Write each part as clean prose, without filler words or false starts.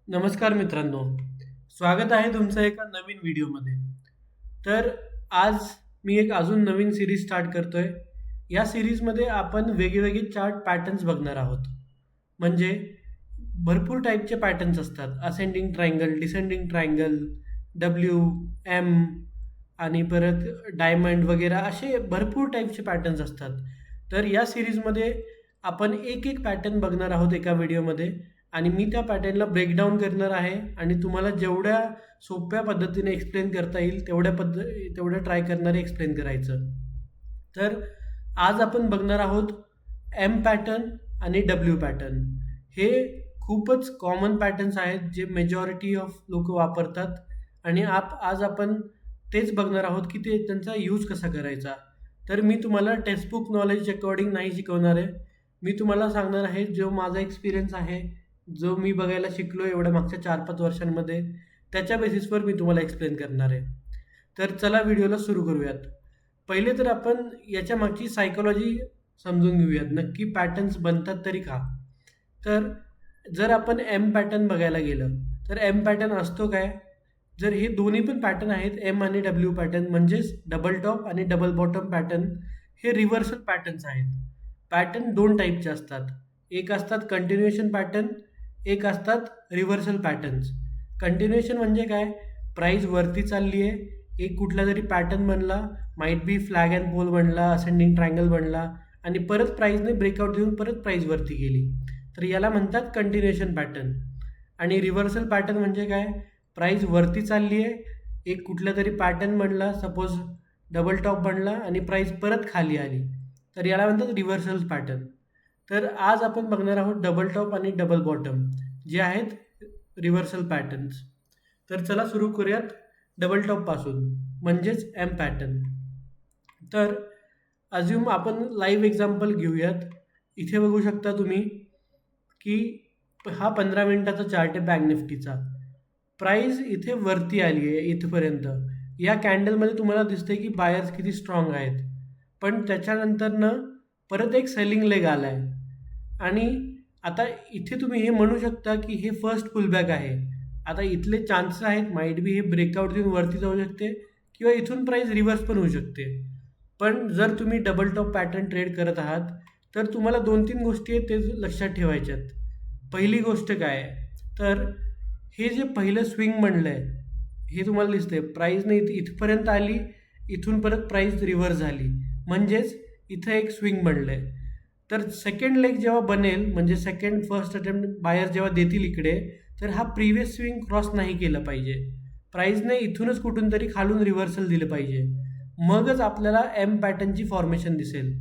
नमस्कार मित्रांनो, स्वागत आहे तुमचं एका नवीन व्हिडिओमध्ये. तर आज मी एक अजून नवीन सीरीज स्टार्ट करतोय. या सीरीजमध्ये आपण वेगवेगळे चार्ट पॅटर्न्स बघणार आहोत. म्हणजे भरपूर टाईपचे पॅटर्न्स असतात. Ascending triangle, descending triangle, W, M आणि परत डायमंड वगैरे असे भरपूर टाईपचे पॅटर्न्स असतात. तर या सीरीजमध्ये आपण एक पॅटर्न बघणार आहोत एका व्हिडिओमध्ये आणि मी त्या पॅटर्नला ब्रेकडाऊन करणार आहे आणि तुम्हाला जेवढ्या सोप्या पद्धतीने एक्सप्लेन करता येईल तेवढं ट्राय करणार आहे एक्सप्लेन करायचं. तर आज आपण बघणार आहोत एम पॅटर्न आणि डब्ल्यू पॅटर्न. हे खूपच कॉमन पॅटर्न्स आहेत जे मेजॉरिटी ऑफ लोक वापरतात आणि आज आपण तेच बघणार आहोत की त्यांचा यूज कसा करायचा. तर मी तुम्हाला टेक्स्टबुक नॉलेज अकॉर्डिंग नाही शिकवणार आहे. मी तुम्हाला सांगणार आहे जो माझा एक्सपिरियन्स आहे, जो मी बघायला शिकलो एवढ्या मागच्या 4-5 वर्षांमध्ये, त्याच्या बेसिसवर मी तुम्हाला एक्सप्लेन करणार आहे. तर चला व्हिडिओला सुरू करूयात. पहिले तर आपण याच्या मागची सायकॉलॉजी समजून घेऊयात. नक्की पॅटर्न्स बनतात तरी का? तर जर आपण एम पॅटर्न बघायला गेलं, तर एम पॅटर्न असतो काय? जर हे दोन्ही पण पॅटर्न आहेत एम आणि डब्ल्यू पॅटर्न म्हणजेच डबल टॉप आणि डबल बॉटम पॅटर्न, हे रिव्हर्सल पॅटर्न्स आहेत. पॅटर्न 2 टाईपचे असतात. एक असतात कंटिन्युएशन पॅटर्न, एक असतात रिव्हर्सल पॅटर्न्स. कंटिन्युएशन म्हणजे काय? प्राईस वरती चालली आहे, एक कुठला तरी पॅटर्न बनला, might be flag and pole बनला, असेंडिंग ट्रायंगल बनला आणि परत प्राईसने ब्रेकआउट देऊन परत प्राईस वरती गेली. तर याला म्हणतात कंटिन्युएशन पॅटर्न. आणि रिव्हर्सल पॅटर्न म्हणजे काय? प्राईस वरती चालली आहे, एक कुठला तरी पॅटर्न बनला, सपोज डबल टॉप बनला आणि प्राईस परत खाली आली, तर याला म्हणतात रिव्हर्सल पॅटर्न. तर आज आपण बघणार आहोत डबल टॉप आणि डबल बॉटम जे आहेत रिव्हर्सल पॅटर्न्स. तर चला सुरू करूयात डबल टॉपपासून म्हणजेच एम पॅटर्न. तर अज्युम आपण लाईव्ह एक्झाम्पल घेऊयात. इथे बघू शकता तुम्ही की हा 15 मिनिटाचा चार्ट आहे बँक निफ्टीचा. प्राईस इथे वरती आली आहे इथपर्यंत. या कॅन्डलमध्ये तुम्हाला दिसतंय की बायर्स किती स्ट्रॉंग आहेत, पण त्याच्यानंतरनं परत एक सेलिंग लेग आला आहे आणि आता इथे तुम्ही हे म्हणू शकता की हे फर्स्ट पुलबॅक आहे. आता इथले चान्सेस आहेत माईट बी हे ब्रेकआउट देऊन वरती जाऊ शकते किंवा इथून प्राईस रिव्हर्स पण होऊ शकते. पण जर तुम्ही डबल टॉप पॅटर्न ट्रेड करत आहात तर तुम्हाला 2-3 गोष्टी आहेत ते लक्षात ठेवायच्यात. पहिली गोष्ट काय आहे, तर हे जे पहिलं स्विंग बनलं आहे हे तुम्हाला दिसतंय प्राईसने इथपर्यंत आली, इथून परत प्राईस रिव्हर्स झाली, म्हणजेच इथं एक स्विंग बनलं आहे. तर सेकंड लेग जेव्हा बनेल म्हणजे फर्स्ट अटेम्प्ट बायर जेव्हा देतील इकडे, तर हा प्रिव्हियस स्विंग क्रॉस नाही केलं पाहिजे. प्राईसने इथूनच कुठून तरी खालून रिव्हर्सल दिलं पाहिजे, मगच आपल्याला एम पॅटर्नची फॉर्मेशन दिसेल.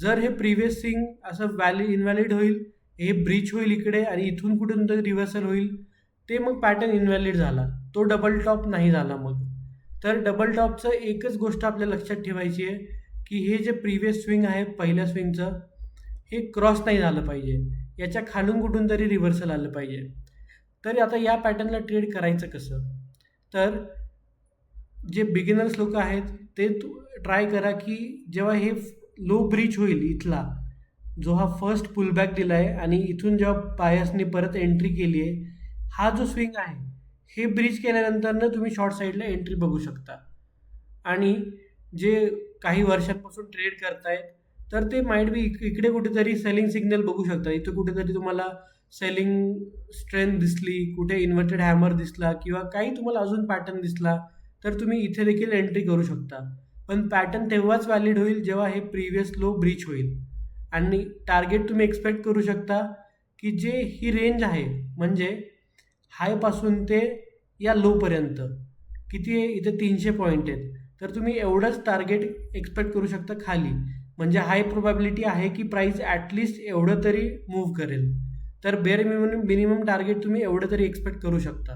जर हे प्रिव्हियस स्विंग असं इनव्हॅलिड होईल, हे ब्रीच होईल इकडे आणि इथून कुठून तरी रिव्हर्सल होईल, ते मग पॅटर्न इनव्हॅलिड झाला, तो डबल टॉप नाही झाला मग. तर डबल टॉपचं एकच गोष्ट आपल्याला लक्षात ठेवायची आहे की हे जे प्रिव्हियस स्विंग आहे पहिल्या स्विंगचं, हे क्रॉस नाही झालं पाहिजे, याच्या खालून कुठून तरी रिव्हर्सल आलं पाहिजे. तर आता या पॅटर्नला ट्रेड करायचं कसं? तर जे बिगिनर्स लोक आहेत ते ट्राय करा की जेव्हा हे लो ब्रीच होईल इथला, जो हा फर्स्ट पुलबॅक दिला आहे आणि इथून जेव्हा बायर्सनी परत एंट्री केली आहे, हा जो स्विंग आहे हे ब्रीच केल्यानंतर तुम्ही शॉर्ट साईडला एंट्री बघू शकता. आणि जे काही वर्षांपासून ट्रेड करतायत तर ते माइट बी इकडे कुठेतरी सेलिंग सिग्नल बघू शकता. इथं कुठेतरी तुम्हाला सेलिंग स्ट्रेंथ दिसली, कुठे इन्व्हर्टेड हॅमर दिसला किंवा काही तुम्हाला अजून पॅटर्न दिसला, तर तुम्ही इथे देखील एंट्री करू शकता. पण पॅटर्न तेव्हाच व्हॅलिड होईल जेव्हा हे प्रिव्हियस लो ब्रीच होईल. आणि टार्गेट तुम्ही एक्सपेक्ट करू शकता की जे ही रेंज आहे म्हणजे हायपासून ते या लोपर्यंत किती आहे, इथे 300 पॉईंट आहेत, तर तुम्ही एवढंच टार्गेट एक्सपेक्ट करू शकता खाली. म्हणजे हाय प्रोबॅबिलिटी आहे की प्राईस ॲटलिस्ट एवढं तरी मूव्ह करेल. तर बेअर मिनिमम टार्गेट तुम्ही एवढं तरी एक्सपेक्ट करू शकता.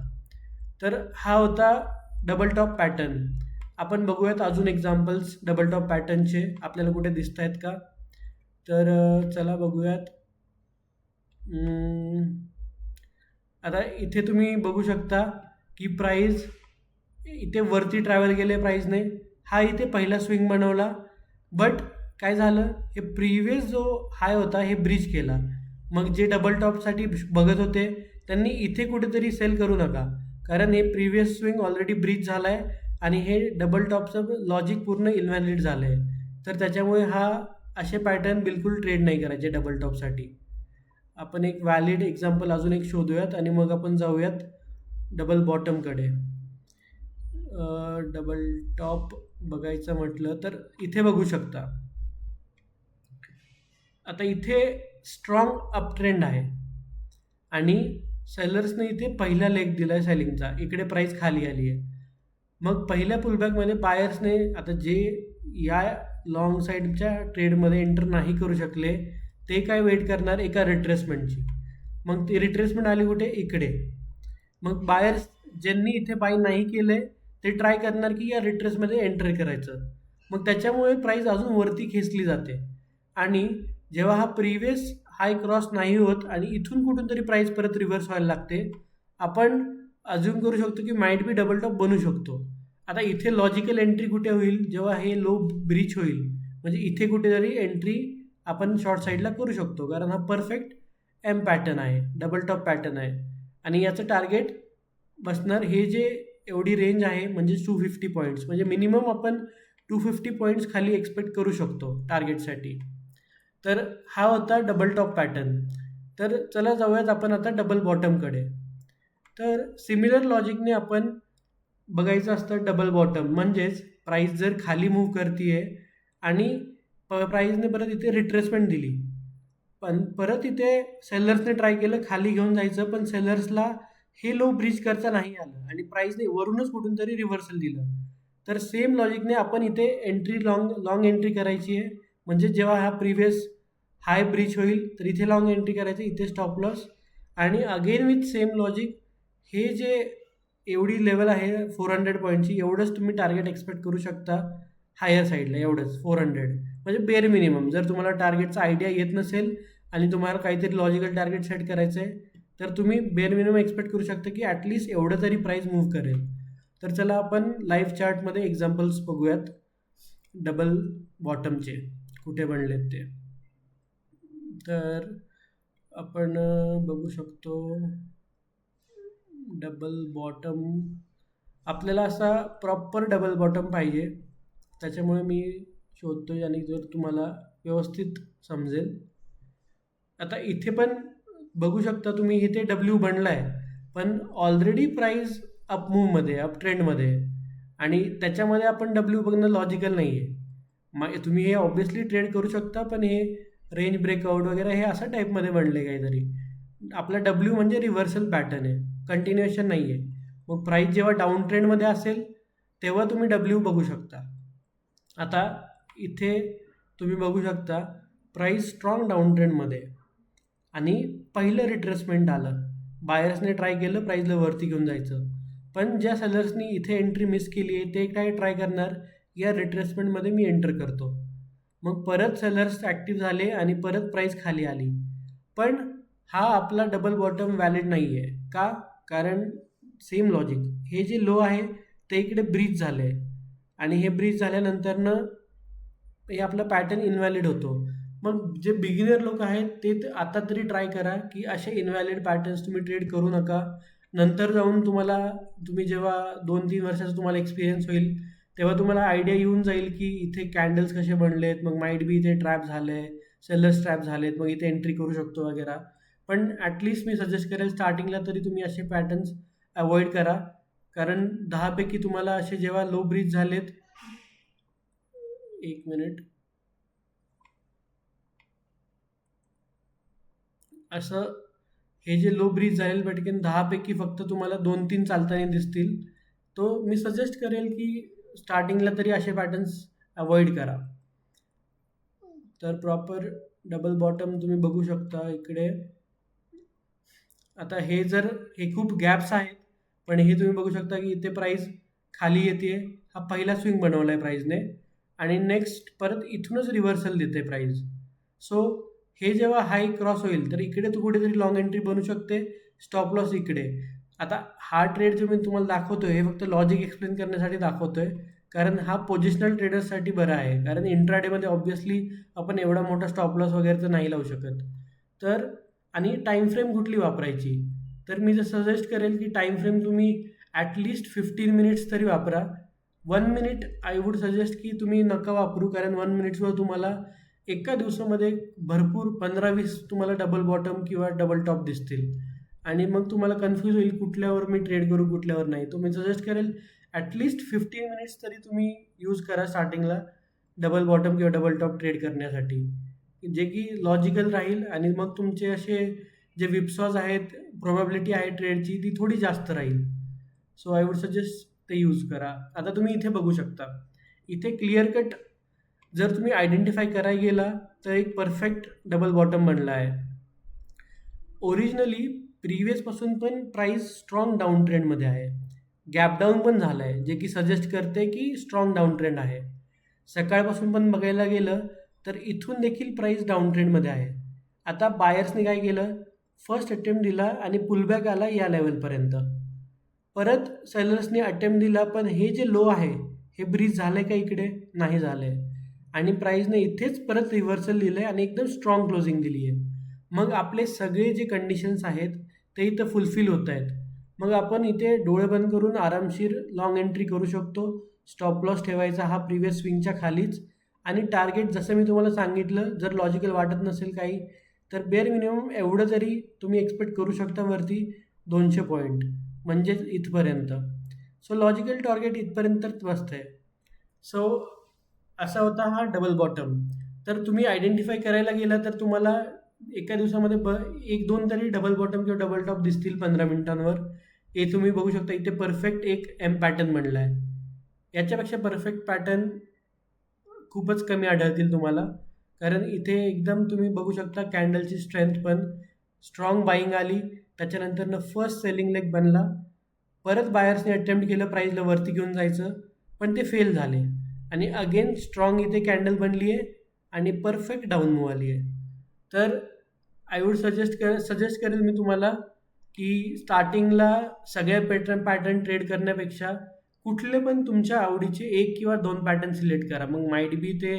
तर हा होता डबल टॉप पॅटर्न. आपण बघूयात अजून एक्झाम्पल्स डबल टॉप पॅटर्नचे आपल्याला कुठे दिसत आहेत का. तर चला बघूयात. आता इथे तुम्ही बघू शकता की प्राईस इथे वरती ट्रॅव्हल केले प्राईसने, हा इथे पहिला स्विंग बनवला, बट काय झालं, हे प्रिव्हियस जो हाय होता हे ब्रीच केला. मग जे डबल टॉपसाठी बघत होते त्यांनी इथे कुठेतरी सेल करू नका, कारण हे प्रिव्हियस स्विंग ऑलरेडी ब्रीच झाला आहे आणि हे डबल टॉपचं लॉजिक पूर्ण इनव्हॅलिड झालं आहे. तर त्याच्यामुळे असे पॅटर्न बिलकुल ट्रेड नाही करायचे डबल टॉपसाठी. आपण एक व्हॅलिड एक्झाम्पल अजून एक शोधूयात आणि मग आपण जाऊयात डबल बॉटमकडे. डबल टॉप बघायचं म्हटलं तर इथे बघू शकता. आता इथे स्ट्रॉंग अप ट्रेंड आहे आणि सेलर्सने इथे पहिला लेग दिला आहे सेलिंगचा, इकडे प्राईस खाली आली आहे. मग पहिल्या पुलबॅकमध्ये बायर्सने आता जे या लॉंग साईडच्या ट्रेडमध्ये एंटर नाही करू शकले ते काय वेट करणार एका रिट्रेसमेंटची. मग ती रिट्रेसमेंट आली कुठे, इकडे. मग बायर्स ज्यांनी इथे बाय नाही केले ते ट्राय करणार की या रिट्रेसमध्ये एंटर करायचं. मग त्याच्यामुळे प्राईस अजून वरती खेचली जाते आणि जेव्हा हा प्रिव्हियस हाय क्रॉस नाही होत आणि इथून कुठून तरी प्राईस परत रिव्हर्स व्हायला लागते, आपण अज्युम करू शकतो की माइट बी डबल टॉप बनू शकतो. आता इथे लॉजिकल एंट्री कुठे होईल, जेव्हा हे लो ब्रीच होईल, म्हणजे इथे कुठेतरी एंट्री आपण शॉर्ट साईडला करू शकतो, कारण हा परफेक्ट एम पॅटर्न आहे, डबल टॉप पॅटर्न आहे आणि याचं टार्गेट बसणार हे जे एवढी रेंज आहे म्हणजे 250 पॉईंट्स, म्हणजे मिनिमम आपण 250 पॉईंट्स खाली एक्सपेक्ट करू शकतो टार्गेटसाठी. तर हा होता डबल टॉप पॅटर्न. तर चला जाऊयात आपण आता डबल बॉटमकडे. तर सिमिलर लॉजिकने आपण बघायचं असतं डबल बॉटम, म्हणजेच प्राईस जर खाली मूव्ह करते आणि प्राईसने परत इथे रिट्रेसमेंट दिली, पण परत इथे सेलर्सने ट्राय केलं खाली घेऊन जायचं, पण सेलर्सला हे लो ब्रीच करता नाही आलं आणि प्राईसने वरूनच कुठून तरी रिव्हर्सल दिलं. तर सेम लॉजिकने आपण इथे एंट्री लॉंग एंट्री करायची आहे, म्हणजे जेव्हा हा प्रिव्हियस हाय ब्रीच होईल तर इथे लॉंग एंट्री करायचं, इथे स्टॉप लॉस. आणि अगेन विथ सेम लॉजिक, हे जे एवढी लेवल आहे 400 पॉईंटची, एवढंच तुम्ही टार्गेट एक्सपेक्ट करू शकता हायर साईडला, एवढंच 400, म्हणजे बेअर मिनिमम. जर तुम्हाला टार्गेटचा आयडिया येत नसेल आणि तुम्हाला काहीतरी लॉजिकल टार्गेट सेट करायचं आहे तर तुम्ही बेअर मिनिमम एक्सपेक्ट करू शकता की ॲटलिस्ट एवढं तरी प्राईस मूव्ह करेल. तर चला आपण लाईव्ह चार्टमध्ये एक्झाम्पल्स बघूयात डबल बॉटमचे कुठे बनलेत ते. तर आपण बघू शकतो डबल बॉटम, आपल्याला असा प्रॉपर डबल बॉटम पाहिजे, त्याच्यामुळे मी शोधतोय आणि जर तुम्हाला व्यवस्थित समजेल. आता इथे पण बघू शकता तुम्ही, इथे डब्ल्यू बनला आहे पण ऑलरेडी प्राईस अप मूवमध्ये, अप ट्रेंडमध्ये, आणि त्याच्यामध्ये आपण डब्ल्यू बघणं लॉजिकल नाही आहे. मग तुम्ही हे ऑब्विसली ट्रेड करू शकता, पण हे रेंज ब्रेकआउट वगैरे हे अशा टाईपमध्ये बनले काहीतरी. आपला डब्ल्यू म्हणजे रिव्हर्सल पॅटर्न आहे, कंटिन्युएशन नाही आहे. मग प्राईस जेव्हा डाऊन ट्रेंडमध्ये असेल तेव्हा तुम्ही डब्ल्यू बघू शकता. आता इथे तुम्ही बघू शकता प्राईस स्ट्रॉंग डाऊन ट्रेंडमध्ये आणि पहिलं रिट्रेसमेंट आलं, बायर्सने ट्राय केलं प्राईसला वरती घेऊन जायचं, पण ज्या सेलर्सनी इथे एंट्री मिस केली आहे ते काय ट्राय करणार, या रिट्रेसमेंटमध्ये मी एंटर करतो. मग परत सेलर्स ॲक्टिव्ह झाले आणि परत प्राईस खाली आली, पण हा आपला डबल बॉटम व्हॅलिड नाही आहे. का? कारण सेम लॉजिक, हे जे लो आहे ते इकडे ब्रीच झाले आहे आणि हे ब्रीच झाल्यानंतरनं हे आपला पॅटर्न इनव्हॅलिड होतो. मग जे बिगिनर लोक आहेत ते आता तरी ट्राय करा की असे इनव्हॅलिड पॅटर्न्स तुम्ही ट्रेड करू नका. नंतर जाऊन तुम्ही जेव्हा 2-3 वर्षाचा तुम्हाला एक्सपिरियन्स होईल तेव्हा तुम्हाला आयडिया येऊन जाईल की इथे कॅन्डल्स कसे बनलेत, मग माईट बी इथे ट्रॅप झाले, सेलर्स ट्रॅप झालेत, मग इथे एंट्री करू शकतो वगैरे. पण ॲटलिस्ट मी सजेस्ट करेल स्टार्टिंगला तरी तुम्ही असे पॅटर्न्स अवॉइड करा, कारण 10 पैकी तुम्हाला असे जेव्हा लो ब्रीच झालेत, 1 मिनिट, असं हे जे लो ब्रीज झालेलं पटकन 10 पैकी फक्त तुम्हाला 2-3 चालताना दिसतील. तो मी सजेस्ट करेल की स्टार्टिंगला तरी असे पॅटर्न्स अवॉइड करा. तर प्रॉपर डबल बॉटम तुम्ही बघू शकता इकडे. आता हे खूप गॅप्स आहेत, पण हे तुम्ही बघू शकता की इथे प्राईस खाली येते, हा पहिला स्विंग बनवला आहे प्राईसने आणि नेक्स्ट परत इथूनच रिव्हर्सल देते प्राईस. सो हे जेव्हा हाय क्रॉस होईल तर इकडे तू कुठेतरी लॉंग एंट्री बनू शकते, स्टॉप लॉस इकडे. आता हा ट्रेड जो मी तुम्हाला दाखवतोय हे फक्त लॉजिक एक्सप्लेन करण्यासाठी दाखवतोय, कारण हा पोझिशनल ट्रेडर्ससाठी बरा आहे, कारण इंट्राडेमध्ये ऑब्व्हियसली आपण एवढा मोठा स्टॉप लॉस वगैरे तर नाही लावू शकत. तर आणि टाईम फ्रेम कुठली वापरायची, तर मी जर सजेस्ट करेल की टाईम फ्रेम तुम्ही ॲटलिस्ट 15 मिनिट्स तरी वापरा. 1 मिनिट आय वुड सजेस्ट की तुम्ही नका वापरू, कारण 1 मिनिट्सवर तुम्हाला एका दिवसामध्ये भरपूर 15-20 तुम्हाला डबल बॉटम किंवा डबल टॉप दिसतील आणि मग तुम्हाला कन्फ्यूज होईल कुठल्यावर मी ट्रेड करू कुठल्यावर नाही. तो मी सजेस्ट करेल ॲटलिस्ट 15 मिनिट्स तरी तुम्ही यूज करा स्टार्टिंगला डबल बॉटम किंवा डबल टॉप ट्रेड करण्यासाठी, जे की लॉजिकल राहील आणि मग तुमचे असे जे विप्सॉज आहेत, प्रोबॅबिलिटी आहे ट्रेडची ती थोडी जास्त राहील. सो आय वुड सजेस्ट ते यूज करा. आता तुम्ही इथे बघू शकता, इथे क्लिअर कट जर तुम्ही आयडेंटिफाय करायला गेला तर एक परफेक्ट डबल बॉटम बनला आहे. ओरिजिनली प्रिव्हियसपासून पण प्राईस स्ट्रॉंग डाऊन ट्रेंडमध्ये आहे, गॅप डाऊन पण झालं आहे, जे की सजेस्ट करते की स्ट्रॉंग डाऊन ट्रेंड आहे. सकाळपासून पण बघायला गेलं तर इथून देखील प्राईस डाऊन ट्रेंडमध्ये आहे. आता बायर्सने काय केलं, फर्स्ट अटेम्प्ट दिला आणि पुलबॅक आला या लेवलपर्यंत. परत सेलर्सने अटेम्प्ट दिला, पण हे जे लो आहे हे ब्रीज झालं आहे का इकडे? नाही झालं आहे. आणि प्राईसने इथेच परत रिव्हर्सल दिलं आहे आणि एकदम स्ट्रॉंग क्लोजिंग दिली आहे. मग आपले सगळे जे कंडिशन्स आहेत ते इथं फुलफिल होत आहेत. मग आपण इथे डोळे बंद करून आरामशीर लॉंग एंट्री करू शकतो. स्टॉप लॉस ठेवायचा हा प्रिव्हियस स्विंगच्या खालीच, आणि टार्गेट जसं मी तुम्हाला सांगितलं, जर लॉजिकल वाटत नसेल काही तर बेअर मिनिमम एवढं तरी तुम्ही एक्सपेक्ट करू शकता वरती 200 पॉईंट, म्हणजेच इथपर्यंत. सो लॉजिकल टार्गेट इथपर्यंतच बसतं आहे. सो असा होता हा डबल बॉटम. तर तुम्ही आयडेंटिफाय करायला गेला तर तुम्हाला एका दिवसामध्ये 1-2 तरी डबल बॉटम किंवा डबल टॉप दिसतील 15 मिनिटांवर. हे तुम्ही बघू शकता, इथे परफेक्ट एक एम पॅटर्न बनला आहे. याच्यापेक्षा परफेक्ट पॅटर्न खूपच कमी आढळतील तुम्हाला, कारण इथे एकदम तुम्ही बघू शकता कॅन्डलची स्ट्रेंथ पण स्ट्रॉंग बाईंग आली, त्याच्यानंतरनं फर्स्ट सेलिंग लेग बनला, परत बायर्सने अटेम्प्ट केलं प्राईजला वरती घेऊन जायचं, पण ते फेल झाले आणि अगेन स्ट्रॉंग इथे कॅन्डल बनली आहे आणि परफेक्ट डाऊन मूव्ह आली आहे. तर आय वुड सजेस्ट करेल मी तुम्हाला की स्टार्टिंगला सगळ्या पॅटर्न ट्रेड करण्यापेक्षा कुठले पण तुमच्या आवडीचे 1 किंवा 2 पॅटर्न सिलेक्ट करा. मग माईट बी ते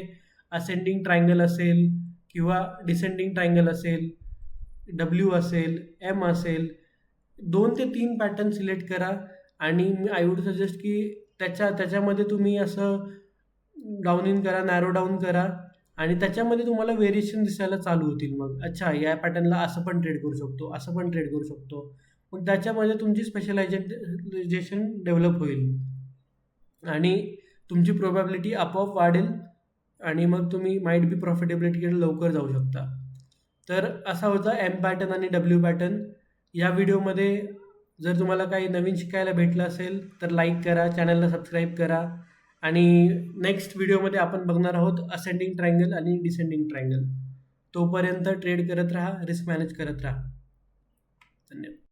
असेंडिंग ट्रायंगल असेल किंवा डिसेंडिंग ट्रायंगल असेल, डब्ल्यू असेल, एम असेल, 2 ते 3 पॅटर्न सिलेक्ट करा आणि आय वुड सजेस्ट की त्याच्यामध्ये तुम्ही असं डाऊन इन करा, नॅरो डाऊन करा आणि त्याच्यामध्ये तुम्हाला व्हेरिएशन दिसायला चालू होतील. मग अच्छा, या पॅटर्नला असं पण ट्रेड करू शकतो, असं पण ट्रेड करू शकतो. मग त्याच्यामध्ये तुमची स्पेशलायझेशन डेव्हलप होईल आणि तुमची प्रोबॅबिलिटी आपोआप वाढेल आणि मग तुम्ही माईट बी प्रॉफिटेबिलिटीकडे लवकर जाऊ शकता. तर असा होता एम पॅटर्न आणि डब्ल्यू पॅटर्न. या व्हिडिओमध्ये जर तुम्हाला काही नवीन शिकायला भेटलं असेल तर लाईक करा, चॅनलला सबस्क्राईब करा आणि नेक्स्ट व्हिडिओमध्ये आपण बघणार आहोत असेंडिंग ट्रायंगल आणि डिसेंडिंग ट्रायंगल. तोपर्यंत ट्रेड करत राहा, रिस्क मॅनेज करत राहा. धन्यवाद.